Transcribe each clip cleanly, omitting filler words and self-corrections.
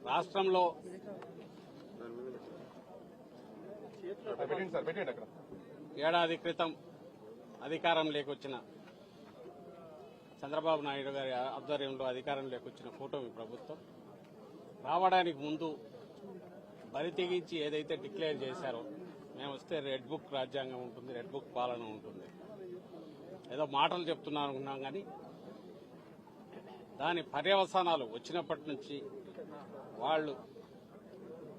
రాష్ట్రంలో ఏడాది క్రితం అధికారం లేకొచ్చిన చంద్రబాబు నాయుడు గారి ఆధ్వర్యంలో అధికారం లేకొచ్చిన కూటమి ప్రభుత్వం రావడానికి ముందు బరి తెగించి ఏదైతే డిక్లేర్ చేశారో మేము వస్తే రెడ్ బుక్ రాజ్యాంగం ఉంటుంది, రెడ్ బుక్ పాలన ఉంటుంది, ఏదో మాటలు చెప్తున్నాం అనుకున్నాం. కానీ దాని పర్యవసానాలు వచ్చినప్పటి నుంచి వాళ్ళు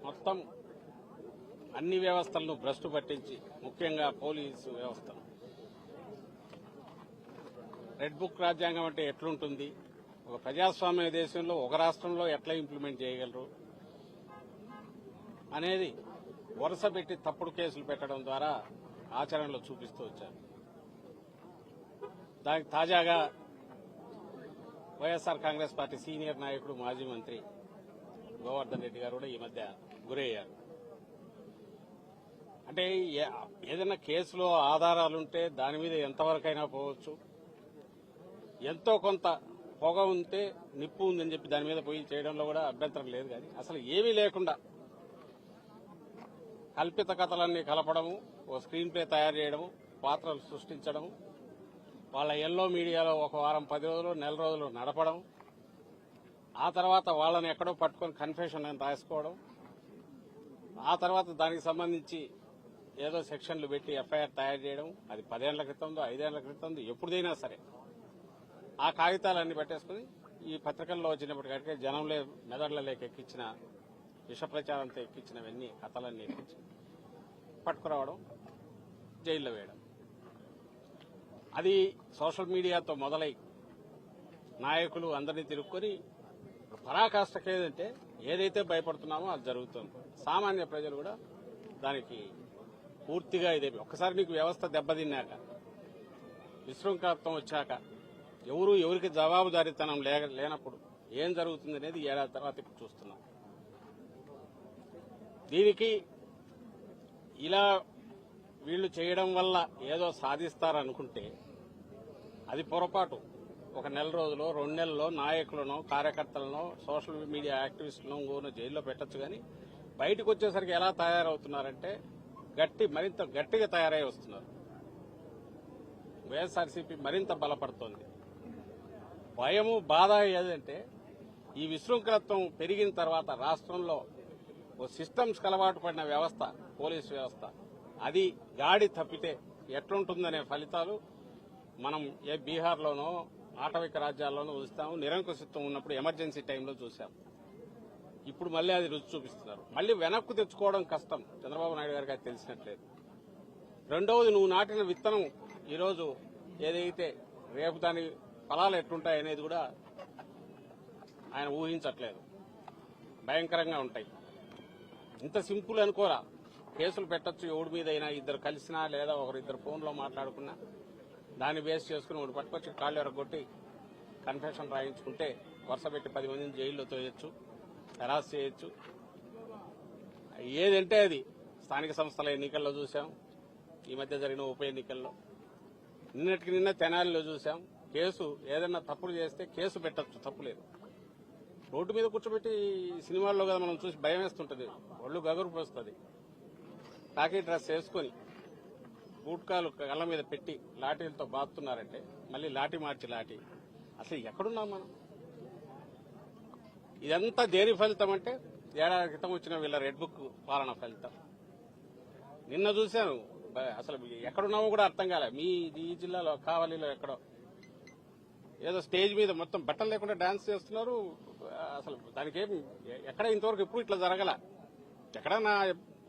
మొత్తం అన్ని వ్యవస్థలను భ్రష్టు పట్టించి, ముఖ్యంగా పోలీసు వ్యవస్థ, రెడ్ బుక్ రాజ్యాంగం అంటే ఎట్లుంటుంది, ఒక ప్రజాస్వామ్య దేశంలో ఒక రాష్ట్రంలో ఎట్లా ఇంప్లిమెంట్ చేయగలరు అనేది వరుస పెట్టి తప్పుడు కేసులు పెట్టడం ద్వారా ఆచరణలో చూపిస్తూ వచ్చారు. దానికి తాజాగా వైఎస్ఆర్ కాంగ్రెస్ పార్టీ సీనియర్ నాయకుడు మాజీ మంత్రి గోవర్ధన్ రెడ్డి గారు కూడా ఈ మధ్య గురయ్యారు. అంటే ఏదైనా కేసులో ఆధారాలుంటే దాని మీద ఎంతవరకైనా పోవచ్చు, ఎంతో కొంత పొగ ఉంటే నిప్పు ఉందని చెప్పి దాని మీద పోయి చేయడంలో కూడా అభ్యంతరం లేదు. కానీ అసలు ఏమీ లేకుండా కల్పిత కథలన్నీ కలపడము, ఓ స్క్రీన్ ప్లే తయారు చేయడము, పాత్రలు సృష్టించడము, వాళ్ళ ఎల్లో మీడియాలో ఒక వారం 10 రోజులు నెల రోజులు నడపడం, ఆ తర్వాత వాళ్ళని ఎక్కడో పట్టుకొని కన్ఫెషన్ అని రాసుకోవడం, ఆ తర్వాత దానికి సంబంధించి ఏదో సెక్షన్లు పెట్టి ఎఫ్ఐఆర్ తయారు చేయడం, అది 10 ఏళ్ల క్రితందో 5 ఏళ్ల క్రితందో ఎప్పుడైనా సరే ఆ కాగితాలన్నీ పెట్టేసుకుని ఈ పత్రికల్లో వచ్చినప్పటికంటే జనంలో మెదడులలోకి ఎక్కించిన విష ప్రచారంతో ఎక్కించినవన్నీ కథలన్నీ ఎక్కించి పట్టుకురావడం, జైల్లో వేయడం. అది సోషల్ మీడియాతో మొదలై నాయకులు అందరినీ తిరుక్కొని పరాకాష్ఠకి ఏదైతే భయపడుతున్నామో అది జరుగుతుంది. సామాన్య ప్రజలు కూడా దానికి పూర్తిగా ఇదే. ఒక్కసారి నీకు వ్యవస్థ దెబ్బతిన్నాక, విశృంఖలత్వం వచ్చాక, ఎవరికి జవాబుదారీతనం లేనప్పుడు ఏం జరుగుతుంది అనేది ఏడాది తర్వాత ఇప్పుడు చూస్తున్నాం. దీనికి ఇలా వీళ్లు చేయడం వల్ల ఏదో సాధిస్తారనుకుంటే అది పొరపాటు. ఒక నెల రోజులో 2 నెలల్లో నాయకులను, కార్యకర్తలను, సోషల్ మీడియా యాక్టివిస్టులను జైల్లో పెట్టచ్చు. కానీ బయటకు వచ్చేసరికి ఎలా తయారవుతున్నారంటే మరింత గట్టిగా తయారై వస్తున్నారు. వైఎస్ఆర్సీపీ మరింత బలపడుతోంది. భయము, బాధ ఏదంటే ఈ విశృంఖలత్వం పెరిగిన తర్వాత రాష్ట్రంలో ఓ సిస్టమ్స్ అలవాటు పడిన వ్యవస్థ, పోలీసు వ్యవస్థ, అది గాడి తప్పితే ఎట్లుంటుందనే ఫలితాలు మనం బీహార్లోనో ఆటవిక రాజ్యాల్లోనూ చూస్తాము. నిరంకుశత్వం ఉన్నప్పుడు ఎమర్జెన్సీ టైంలో చూశాం. ఇప్పుడు మళ్లీ అది రుచి చూపిస్తున్నారు. మళ్లీ వెనక్కు తెచ్చుకోవడం కష్టం. చంద్రబాబు నాయుడు గారికి అది తెలిసినట్లేదు. రెండవది, నువ్వు నాటిన విత్తనం ఈరోజు ఏదైతే రేపు దాని ఫలాలు ఎట్లుంటాయనేది కూడా ఆయన ఊహించట్లేదు. భయంకరంగా ఉంటాయి. ఇంత సింపుల్ అనుకోరా. కేసులు పెట్టచ్చు ఎవడి మీదైనా, ఇద్దరు కలిసినా లేదా ఒకరిద్దరు ఫోన్లో మాట్లాడుకున్నా దాన్ని బేస్ చేసుకుని ఒకటి పట్టుకొచ్చి కాళ్ళు ఎరగొట్టి కన్ఫెషన్ రాయించుకుంటే వరుస పెట్టి 10 మందిని జైల్లో తోయొచ్చు, హెరాస్ చేయొచ్చు. ఏదంటే అది స్థానిక సంస్థల ఎన్నికల్లో చూశాం, ఈ మధ్య జరిగిన ఉప ఎన్నికల్లో, నిన్నటికి నిన్న తెనాలిలో చూశాం. కేసు ఏదైనా తప్పులు చేస్తే కేసు పెట్టచ్చు, తప్పులేదు. రోడ్డు మీద కూర్చోబెట్టి సినిమాల్లో కదా మనం చూసి భయం వేస్తుంటది, ఒళ్ళు గగురు పోస్తుంది. కాకి డ్రెస్ వేసుకుని బూట్కాలు కళ్ళ మీద పెట్టి లాఠీలతో బాదుతున్నారంటే మళ్ళీ లాఠీ మార్చి లాఠీ. అసలు ఎక్కడున్నాం మనం? ఇదంతా దేని ఫలితం అంటే ఏడాది క్రితం వచ్చిన వీళ్ళ రెడ్ బుక్ పాలన ఫలితం. నిన్న చూశాను, అసలు ఎక్కడున్నామో కూడా అర్థం కాలే. ఈ జిల్లాలో కావలిలో ఎక్కడో ఏదో స్టేజ్ మీద మొత్తం బట్టలు లేకుండా డాన్స్ చేస్తున్నారు. అసలు దానికి ఎక్కడ ఇంతవరకు ఎప్పుడు ఇట్లా జరగల. ఎక్కడన్నా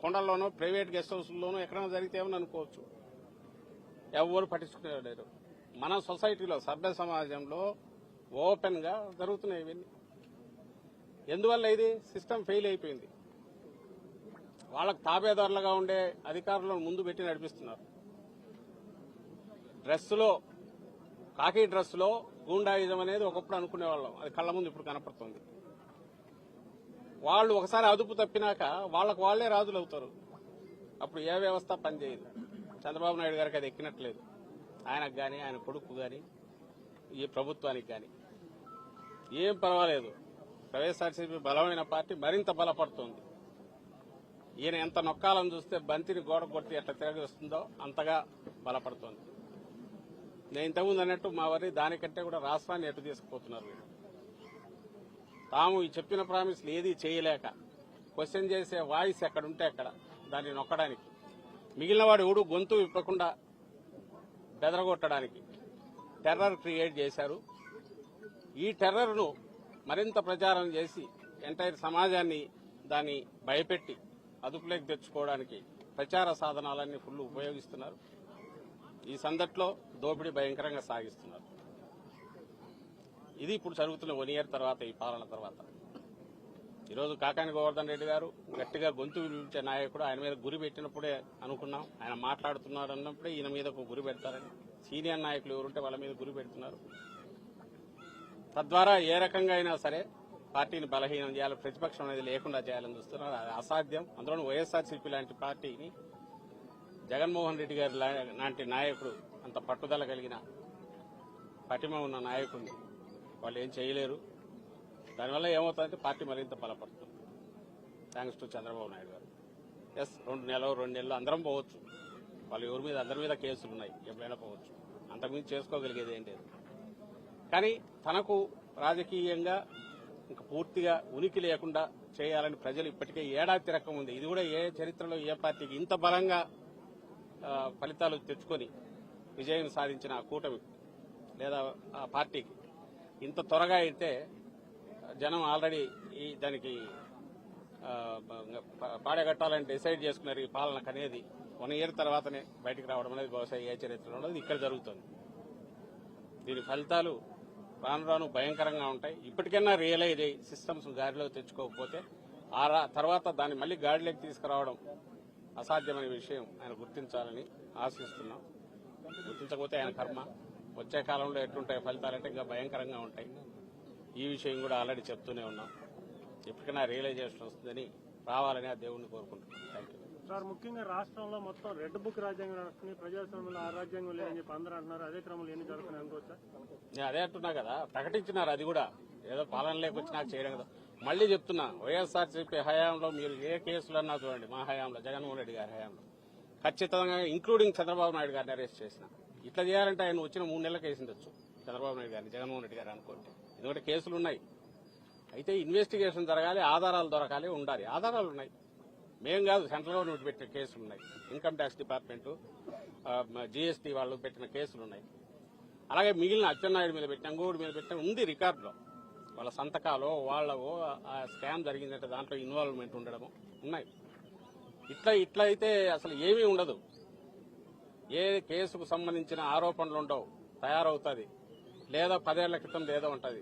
కొండల్లోనో ప్రైవేట్ గెస్ట్ హౌస్లోనో ఎక్కడైనా జరిగితేమని అనుకోవచ్చు. ఎవరు పట్టించుకునేవారు. మన సొసైటీలో, సభ్య సమాజంలో ఓపెన్ గా జరుగుతున్నాయి ఇవన్నీ. ఎందువల్ల ఇది సిస్టమ్ ఫెయిల్ అయిపోయింది. వాళ్ళకు తాబేదారులుగా ఉండే అధికారులను ముందు పెట్టి నడిపిస్తున్నారు. డ్రెస్సులో, కాకి డ్రెస్సులో గూండాయిజం అనేది ఒకప్పుడు అనుకునేవాళ్ళం, అది కళ్ల ముందు ఇప్పుడు కనపడుతుంది. వాళ్ళు ఒకసారి అదుపు తప్పినాక వాళ్ళకు వాళ్లే రాజులు అవుతారు. అప్పుడు ఏ వ్యవస్థ పనిచేయదు. చంద్రబాబు నాయుడు గారికి అది ఎక్కినట్లేదు. ఆయనకు కానీ ఆయన కొడుకు కానీ ఈ ప్రభుత్వానికి కానీ ఏం పర్వాలేదు. వైఎస్ఆర్సీపీ బలమైన పార్టీ మరింత బలపడుతుంది. ఈయన ఎంత నొక్కాలని చూస్తే బంతిని గోడ కొట్టి ఎట్లా తిరిగి వస్తుందో అంతగా బలపడుతోంది. నేను ఇంతకుముందు అన్నట్టు మా వారి దానికంటే కూడా రాష్ట్రాన్ని ఎటు తీసుకుపోతున్నారు వీళ్ళు. తాము ఈ చెప్పిన ప్రామిస్లు ఏదీ చేయలేక క్వశ్చన్ చేసే వాయిస్ ఎక్కడుంటే అక్కడ దాన్ని నొక్కడానికి, మిగిలిన వాడు ఎవడు గొంతు విప్పకుండా బెదరగొట్టడానికి టెర్రర్ క్రియేట్ చేశారు. ఈ టెర్రర్ను మరింత ప్రచారం చేసి ఎంటైర్ సమాజాన్ని దాన్ని భయపెట్టి అదుపులోకి తెచ్చుకోవడానికి ప్రచార సాధనాలన్నీ ఫుల్ ఉపయోగిస్తున్నారు. ఈ సందట్లో దోపిడీ భయంకరంగా సాగిస్తున్నారు. ఇది ఇప్పుడు జరుగుతున్న 1 year తర్వాత, ఈ పాలన తర్వాత. ఈరోజు కాకాని గోవర్ధన్ రెడ్డి గారు గట్టిగా గొంతు వినిపించే నాయకుడు. ఆయన మీద గురి పెట్టినప్పుడే అనుకున్నాం, ఆయన మాట్లాడుతున్నాడు అన్నప్పుడే ఈయన మీద గురి పెడతారని. సీనియర్ నాయకులు ఎవరుంటే వాళ్ళ మీద గురి పెడుతున్నారు. తద్వారా ఏ రకంగా అయినా సరే పార్టీని బలహీనం చేయాలి, ప్రతిపక్షం అనేది లేకుండా చేయాలని చూస్తున్నారు. అది అసాధ్యం. అందులో వైఎస్ఆర్సీపీ లాంటి పార్టీని, జగన్మోహన్ రెడ్డి గారి లాంటి నాయకుడు, అంత పట్టుదల కలిగిన పటిమ ఉన్న నాయకుడిని వాళ్ళు ఏం చేయలేరు. దానివల్ల ఏమవుతుందంటే పార్టీ మరింత బలపడుతుంది. థ్యాంక్స్ టు చంద్రబాబు నాయుడు గారు. ఎస్, 2 నెలలు అందరం పోవచ్చు. వాళ్ళు ఎవరి మీద, అందరి మీద కేసులు ఉన్నాయి, ఎప్పుడైనా పోవచ్చు. అంతకుమించి చేసుకోగలిగేది ఏం లేదు. కానీ తనకు రాజకీయంగా ఇంకా పూర్తిగా ఉనికి లేకుండా చేయాలని ప్రజలు ఇప్పటికే ఏడాది తిరగక ఉంది. ఇది కూడా ఏ చరిత్రలో ఏ పార్టీకి ఇంత బలంగా ఫలితాలు తెచ్చుకొని విజయం సాధించిన కూటమి లేదా ఆ పార్టీకి ఇంత త్వరగా అయితే జనం ఆల్రెడీ దానికి పాడగట్టాలని డిసైడ్ చేసుకున్నారు. ఈ పాలనకు అనేది 1 year తర్వాతనే బయటికి రావడం అనేది బహుశా ఏ చరిత్రలో ఉండదు. ఇక్కడ జరుగుతుంది. దీని ఫలితాలు రాను రాను భయంకరంగా ఉంటాయి. ఇప్పటికైనా రియలైజ్ అయ్యి సిస్టమ్స్ గాడిలో తెచ్చుకోకపోతే తర్వాత దాన్ని మళ్లీ గాడిలోకి తీసుకురావడం అసాధ్యమైన విషయం ఆయన గుర్తించాలని ఆశిస్తున్నాం. గుర్తించకపోతే ఆయన కర్మ. వచ్చే కాలంలో ఎట్లుంటాయి ఫలితాలంటే ఇంకా భయంకరంగా ఉంటాయి. ఈ విషయం కూడా ఆల్రెడీ చెప్తూనే ఉన్నాం. ఎప్పటికైనా రియలైజేషన్ వస్తుందని, రావాలని ఆ దేవుణ్ణి కోరుకుంటున్నాం. Thank you sir. ముఖ్యంగా రాష్ట్రంలో మొత్తం రెడ్ బుక్ రాజ్యాంగం నడుస్తుంది, ప్రజాస్వామ్యంలో ఆ రాజ్యాంగం లేదని చెప్పి అందరూ అంటున్నారు. అదే క్రమంలో ఎన్ని జరుగుతున్నాయి అనుకోవచ్చా? నేను అదే అంటున్నా కదా, ప్రకటించినారు. అది కూడా ఏదో పాలన లేకొచ్చి నాకు చేయడం కదా. మళ్లీ చెప్తున్నా, వైఎస్ఆర్సీపీ హయాంలో మీరు ఏ కేసులన్నా చూడండి, మా హయాంలో, జగన్మోహన్ రెడ్డి గారి హయాంలో ఖచ్చితంగా ఇంక్లూడింగ్ చంద్రబాబు నాయుడు గారిని అరెస్ట్ చేసిన. ఇట్లా చేయాలంటే ఆయన వచ్చిన 3 నెలలకు వేసిండొచ్చు చంద్రబాబు నాయుడు గారిని, జగన్మోహన్ రెడ్డి గారు అనుకోండి. ఎందుకంటే కేసులున్నాయి. అయితే ఇన్వెస్టిగేషన్ జరగాలి, ఆధారాలు దొరకాలి, ఉండాలి. ఆధారాలు ఉన్నాయి. మేం కాదు, సెంట్రల్ గవర్నమెంట్ పెట్టిన కేసులు ఉన్నాయి. ఇన్కమ్ ట్యాక్స్ డిపార్ట్మెంట్, జీఎస్టీ వాళ్ళు పెట్టిన కేసులు ఉన్నాయి. అలాగే మిగిలిన అచ్చెన్నాయుడు మీద పెట్టిన, అంగోడి మీద పెట్టిన ఉంది రికార్డులో. వాళ్ళ సంతకాలు, వాళ్ళవో ఆ స్కామ్ జరిగిందంటే దాంట్లో ఇన్వాల్వ్మెంట్ ఉండడము ఉన్నాయి. ఇట్లా అయితే అసలు ఏమీ ఉండదు. ఏ కేసుకు సంబంధించిన ఆరోపణలు ఉండవు, తయారవుతుంది. లేదా 10 ఏళ్ల క్రితం ఏదో ఉంటుంది.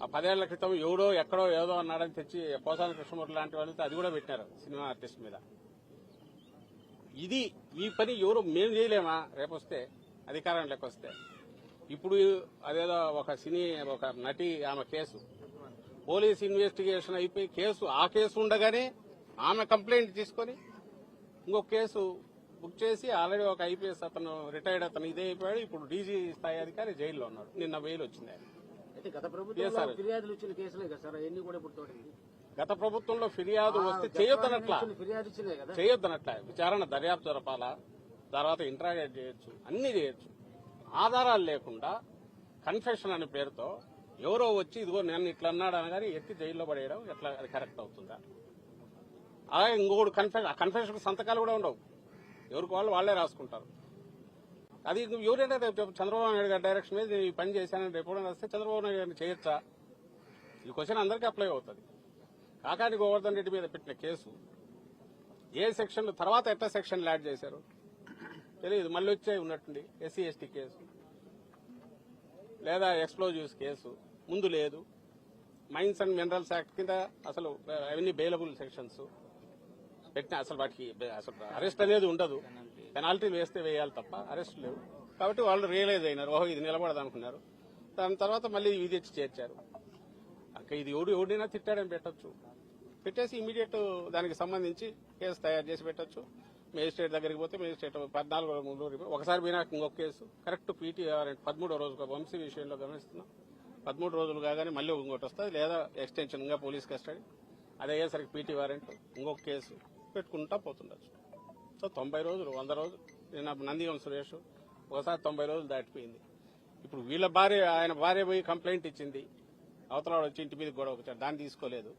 ఆ 10 ఏళ్ల క్రితం ఎవడో ఎక్కడో ఏదో అన్నాడని తెచ్చి పోసాని కృష్ణమూర్తి లాంటి వాళ్ళతో అది కూడా పెట్టినారు సినిమా ఆర్టిస్ట్ మీద. ఈ పని ఎవరు మేము చేయలేమా? రేపొస్తే అధికారం లెక్కొస్తే. ఇప్పుడు అదేదో ఒక నటి ఆమె కేసు, పోలీస్ ఇన్వెస్టిగేషన్ అయిపోయి ఆ కేసు ఉండగానే ఆమె కంప్లైంట్ తీసుకొని ఇంకొక కేసు బుక్ చేసి ఆల్రెడీ ఒక ఐపీఎస్ అతను రిటైర్డ్ అతను ఇదే అయిపోయాడు. ఇప్పుడు డీజీ స్థాయి అధికారి జైల్లో ఉన్నాడు. నిన్న బెయిల్ వచ్చింది. గత ప్రభుత్వంలో ఫిర్యాదులు వచ్చిన కేసులే కదా సార్, అవన్నీ కూడా ఇప్పుడు తోడింది. గత ప్రభుత్వంలో ఫిర్యాదు వస్తే చేయొద్దనట్లా విచారణ దర్యాప్తు జరపాలా, తర్వాత ఇంట్రాగేట్ చేయొచ్చు, అన్ని చేయొచ్చు. ఆధారాలు లేకుండా కన్ఫెషన్ అనే పేరుతో ఎవరో వచ్చి ఇదిగో నేను ఇట్లా అన్నాడు అనగానే ఎత్తి జైల్లో పడేయడం ఎట్లా, అది కరెక్ట్ అవుతుందా? అలాగే ఇంకొకటి కన్ఫెషన్ సంతకాలు కూడా ఉండవు. ఎవరికి వాళ్ళే రాసుకుంటారు. అది ఎవరైనా చంద్రబాబు నాయుడు గారి డైరెక్షన్ మీద నేను ఈ పని చేశానని రేపు వస్తే చంద్రబాబు నాయుడు గారిని చేయొచ్చా? ఈ క్వశ్చన్ అందరికీ అప్లై అవుతుంది. కాకాని గోవర్ధన్ రెడ్డి మీద పెట్టిన కేసు ఏ సెక్షన్ తర్వాత ఎట్లా సెక్షన్లు యాడ్ చేశారు తెలియదు. మళ్ళీ వచ్చే ఉన్నట్టుండి ఎస్సీ ఎస్టీ కేసు లేదా ఎక్స్ప్లోజివ్స్ కేసు ముందు లేదు. మైన్స్ అండ్ మినరల్స్ యాక్ట్ కింద అసలు అవన్నీ బెయిలబుల్ సెక్షన్స్ పెట్టిన, అసలు వాటికి అసలు అరెస్ట్ అనేది ఉండదు. పెనాల్టీలు వేస్తే వేయాలి తప్ప అరెస్ట్ లేవు. కాబట్టి వాళ్ళు రియలైజ్ అయినారు, ఓహో ఇది నిలబడదు అనుకున్నారు. దాని తర్వాత మళ్ళీ ఇది తెచ్చి చేర్చారు. ఇది ఎవడైనా తిట్టాడని పెట్టొచ్చు, పెట్టేసి ఇమీడియట్ దానికి సంబంధించి కేసు తయారు చేసి పెట్టొచ్చు. మేజిస్ట్రేట్ దగ్గరికి పోతే మేజిస్ట్రేట్ 14 రోజులు ఒకసారి పోయినాక ఇంకొక కేసు కరెక్ట్ పీటీ 13వ రోజు వంశీ విషయంలో గమనిస్తున్నాం. 13 రోజులు కాగానే మళ్ళీ ఇంకోటి వస్తుంది, లేదా ఎక్స్టెన్షన్ గా పోలీస్ కస్టడీ, అది అయ్యేసరికి పీటీ వారెంట్, ఇంకొక కేసు పెట్టుకుంటా పోతుండొచ్చు. సో 90 రోజులు 100 రోజులు. నేను నందిగం సురేష్ ఒకసారి 90 రోజులు దాటిపోయింది. ఇప్పుడు వీళ్ళ భార్య, ఆయన భార్య పోయి కంప్లైంట్ ఇచ్చింది, అవతల వాడు వచ్చి ఇంటి మీద గొడవ వచ్చాడు, దాన్ని తీసుకోలేదు.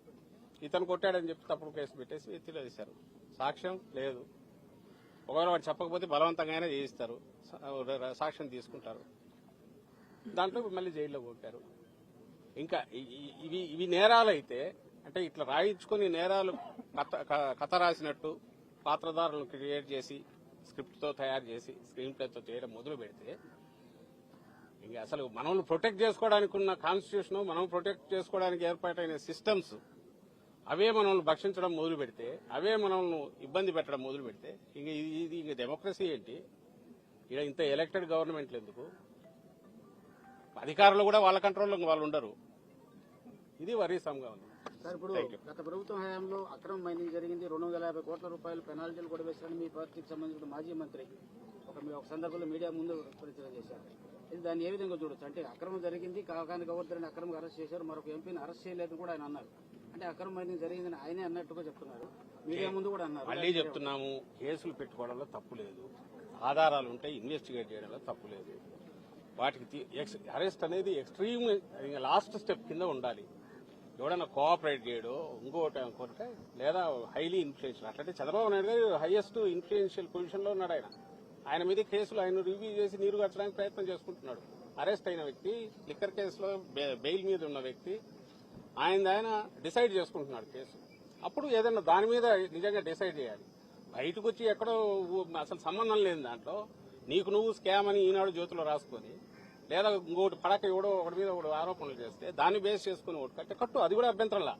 ఇతను కొట్టాడని చెప్పి తప్పుడు కేసు పెట్టేసి ఎత్తిలేశారు. సాక్ష్యం లేదు. ఒకవేళ వాడు చెప్పకపోతే బలవంతంగానే చేయిస్తారు, సాక్ష్యం తీసుకుంటారు, దాంట్లో మళ్ళీ జైల్లో కొట్టారు. ఇంకా ఇవి నేరాలు అయితే, అంటే ఇట్లా రాయించుకుని నేరాలు కథ రాసినట్టు పాత్రధారులను క్రియేట్ చేసి స్క్రిప్ట్తో తయారు చేసి స్క్రీన్ ప్లేతో చేయడం మొదలు పెడితే, ఇంకా అసలు మనల్ని ప్రొటెక్ట్ చేసుకోవడానికి ఉన్న కాన్స్టిట్యూషన్, మనం ప్రొటెక్ట్ చేసుకోవడానికి ఏర్పాటైన సిస్టమ్స్ అవే మనల్ని భక్షించడం మొదలు పెడితే, అవే మనల్ని ఇబ్బంది పెట్టడం మొదలు పెడితే, ఇంక డెమోక్రసీ ఏంటి? ఇక్కడ ఇంత ఎలక్టెడ్ గవర్నమెంట్లు ఎందుకు? అధికారులు కూడా వాళ్ళ కంట్రోల్లో వాళ్ళు ఉండరు. ఇది వరీసంగా ఉంది. సార్, ఇప్పుడు గత ప్రభుత్వం హయాంలో అక్రమ మైనింగ్ జరిగింది, 250 కోట్ల రూపాయలు పెనాల్టీలు కూడా వేశారని మీ పార్టీకి సంబంధించిన మాజీ మంత్రి ఒక సందర్భంలో మీడియా ముందు పరిచయం చేశారు. ఇది దాన్ని ఏ విధంగా చూడొచ్చు? అంటే అక్రమం జరిగింది, కాకాని గవర్నర్ని అక్రమంగా అరెస్ట్ చేశారు, మరొక ఎంపీని అరెస్ట్ చేయలేదని కూడా ఆయన అన్నారు. అంటే అక్రమ మైనింగ్ జరిగిందని ఆయనే అన్నట్టుగా చెప్తున్నారు, మీడియా ముందు కూడా అన్నారు. మళ్ళీ చెప్తున్నాము, కేసులు పెట్టుకోవడంలో తప్పు లేదు, ఆధారాలు ఉంటే ఇన్వెస్టిగేట్ చేయడంలో తప్పు లేదు. వాటికి అరెస్ట్ అనేది ఎక్స్ట్రీమ్ లాస్ట్ స్టెప్ కింద ఉండాలి. ఎవడన్నా కోఆపరేట్ చేయడో ఇంకోటి అనుకుంటే, లేదా హైలీ ఇన్ఫ్లుయెన్షియల్, అట్లంటే చంద్రబాబు నాయుడు గారు హైయెస్ట్ ఇన్ఫ్లుయెన్షియల్ పొజిషన్ లో ఉన్నాడు. ఆయన మీద కేసులు ఆయన రివ్యూ చేసి నీరు కట్టడానికి ప్రయత్నం చేసుకుంటున్నాడు. అరెస్ట్ అయిన వ్యక్తి, లిక్కర్ కేసులో బెయిల్ మీద ఉన్న వ్యక్తి, ఆయన డిసైడ్ చేసుకుంటున్నాడు కేసు. అప్పుడు ఏదైనా దాని మీద నిజంగా డిసైడ్ చేయాలి. బయటకు వచ్చి ఎక్కడో అసలు సంబంధం లేని దాంట్లో నీకు నువ్వు స్కామ్ అని ఈనాడు జ్యోతిలో రాసుకొని, లేదా ఇంకోటి పడక ఎవడో ఒకటి మీద ఒకటి ఆరోపణలు చేస్తే దాన్ని బేస్ చేసుకుని ఒకటి కట్టే కట్టు, అది కూడా అభ్యంతరంలా.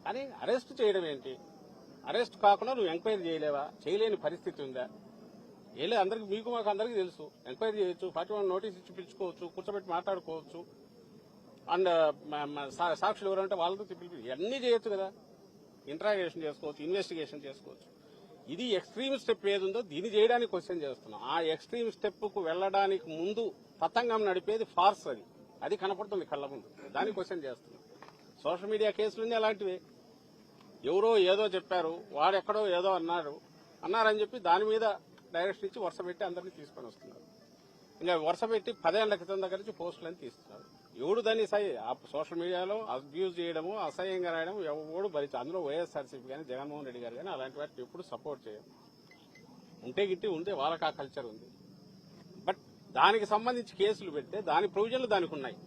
కానీ అరెస్ట్ చేయడం ఏంటి? అరెస్ట్ కాకుండా నువ్వు ఎంక్వైరీ చేయలేవా? చేయలేని పరిస్థితి ఉందా? అందరికి, మీకు మాకు అందరికీ తెలుసు, ఎంక్వైరీ చేయొచ్చు, 41 నోటీస్ ఇచ్చి పిలుచుకోవచ్చు, కూర్చోబెట్టి మాట్లాడుకోవచ్చు, అండ్ సాక్షులు ఎవరంటే వాళ్ళతో పిలిపి అన్నీ చేయొచ్చు కదా. ఇంట్రాగేషన్ చేసుకోవచ్చు, ఇన్వెస్టిగేషన్ చేసుకోవచ్చు. ఇది ఎక్స్ట్రీమ్ స్టెప్ ఏది ఉందో దీన్ని చేయడానికి క్వశ్చన్ చేస్తున్నాం. ఆ ఎక్స్ట్రీమ్ స్టెప్ కు వెళ్లడానికి ముందు పతంగం నడిపేది ఫార్స్, అది కనపడుతుంది కళ్ళ ముందు, దాన్ని క్వశ్చన్ చేస్తున్నాం. సోషల్ మీడియా కేసులన్నీ అలాంటివే. ఎవరో ఏదో చెప్పారు, వాడెక్కడో ఏదో అన్నారని చెప్పి దాని మీద డైరెక్షన్ ఇచ్చి వరుస పెట్టి అందరినీ తీసుకొని వస్తున్నారు. ఇంకా వరుస పెట్టి 10 ఏళ్ల క్రితం దగ్గర నుంచి పోస్టులని తీస్తున్నారు. ఎవడు దాన్ని సోషల్ మీడియాలో అబ్యూజ్ చేయడము, అసహ్యంగా రాయడం ఎవడు భరించు. అందులో వైఎస్ఆర్సీపీ కానీ జగన్మోహన్ రెడ్డి గారు కానీ అలాంటి వాటిని ఎప్పుడు సపోర్ట్ చేయరు. ఉంటే గిట్టి ఉంటే వాళ్ళకి ఆ కల్చర్ ఉంది. బట్ దానికి సంబంధించి కేసులు పెడితే దాని ప్రొవిజన్లు దానికి ఉన్నాయి.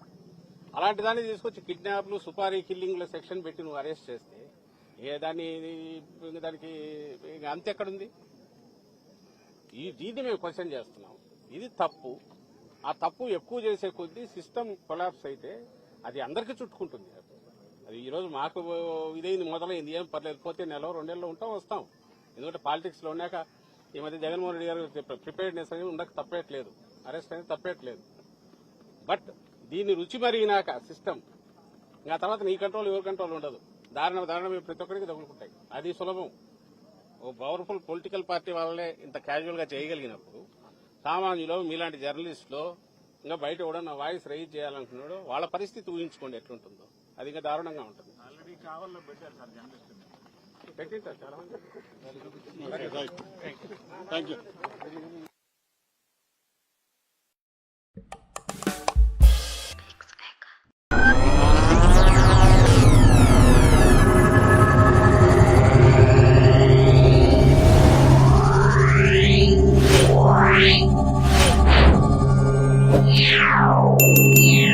అలాంటి దాన్ని తీసుకొచ్చి కిడ్నాప్లు, సుపారీ కిల్లింగ్ల సెక్షన్ పెట్టి నువ్వు అరెస్ట్ చేస్తే దానికి అంతెక్కడుంది? దీన్ని మేము క్వశ్చన్ చేస్తున్నాం. ఇది తప్పు. ఆ తప్పు ఎక్కువ చేసే కొద్దీ సిస్టమ్ కొలాప్స్ అయితే అది అందరికీ చుట్టుకుంటుంది. అది ఈరోజు మాకు ఇదైంది, మొదలైంది, ఏం పర్లేదు, పోతే నెల 2 నెలలు ఉంటాం వస్తాం. ఎందుకంటే పాలిటిక్స్ లో ఉన్నాక ఈ మధ్య జగన్మోహన్ రెడ్డి గారు ప్రిపేర్డ్నెస్ అనేది ఉండక తప్పేట్లేదు, అరెస్ట్ అనేది తప్పేట్లేదు. బట్ దీన్ని రుచి మరిగినాక సిస్టమ్, ఇంకా తర్వాత నీ కంట్రోల్ ఎవరి కంట్రోల్ ఉండదు. దారుణ ప్రతి ఒక్కరికి తగులుకుంటాయి. అది సులభం. ఓ పవర్ఫుల్ పొలిటికల్ పార్టీ వాళ్ళే ఇంత క్యాజువల్ గా చేయగలిగినప్పుడు సామాన్యులు, మీలాంటి జర్నలిస్టులు, ఇంకా బయట కూడా నా వాయిస్ రైజ్ చేయాలనుకున్నాడు, వాళ్ళ పరిస్థితి ఊహించుకోండి ఎట్లుంటుందో. అది ఇంకా దారుణంగా ఉంటుంది. ఆల్రెడీ కావాలో పెట్టారు సార్ జర్నలిస్ట్, పెట్టింటారు చాలా మంది. Thank you. Yeah.